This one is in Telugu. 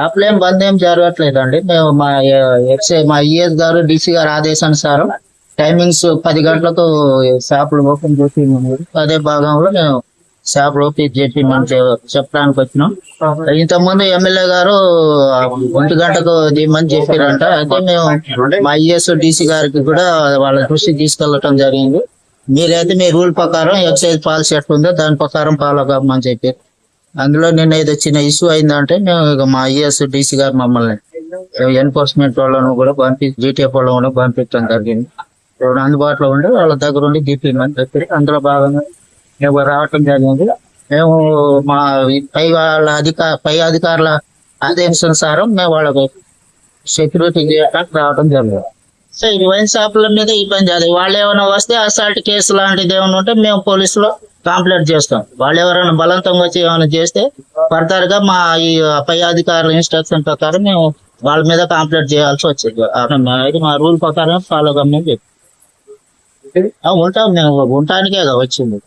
షాపులో ఏం బంద్ ఏం జరగట్లేదండి. మేము మా ఈఎస్ గారు డీసీ గారు ఆదేశానుసారం టైమింగ్స్ 10 గంటలకు షాపులు ఓపెన్ చేసి అదే భాగంలో మేము షాపులు ఓపెన్ చేసి చెప్పడానికి వచ్చినాం. ఇంతకుముందు ఎమ్మెల్యే గారు 1 గంటకు దిమ్మని చెప్పారంట. అయితే మేము మా ఈఎస్ డీసీ గారికి కూడా వాళ్ళ దృష్టికి తీసుకెళ్లటం జరిగింది. మీరైతే మీ రూల్ ప్రకారం ఎక్సైజ్ పాలసీ ఎట్లుందో దాని ప్రకారం ఫాలో కమ్మని చెప్పారు. అందులో నిన్న ఏదో చిన్న ఇష్యూ అయిందంటే మేము ఇక మా ఐఏఎస్ డీసీ గారు మమ్మల్ని ఎన్ఫోర్స్మెంట్ వాళ్ళను కూడా జీటీఎఫ్ వాళ్ళను కూడా పంపించడం జరిగింది. ఇప్పుడు అందుబాటులో ఉండి వాళ్ళ దగ్గర ఉండి తీపిమని చెప్పి అందులో భాగంగా మేము రావటం జరిగింది. మేము మా పై అధికారుల ఆదేశానుసారం మేము వాళ్ళకు సెక్యూరిటీ చేయడానికి రావడం జరిగింది. సో ఈ వైన్ షాపుల మీద ఇబ్బంది అది వాళ్ళు ఏమైనా వస్తే అసాల్ట్ కేసు లాంటిది ఏమైనా ఉంటే మేము పోలీసులో కంప్లైంట్ చేస్తాం. వాళ్ళు ఎవరైనా బలవంతంగా వచ్చి ఏమైనా చేస్తే ఫర్దర్ గా మా ఈ పై అధికారుల ఇన్స్ట్రక్షన్ ప్రకారం మేము వాళ్ళ మీద కంప్లైంట్ చేయాల్సి వచ్చింది. మా రూల్ ప్రకారం ఫాలో కమ్మని చెప్పి ఉంటాం. మేము ఉండటానికే వచ్చింది.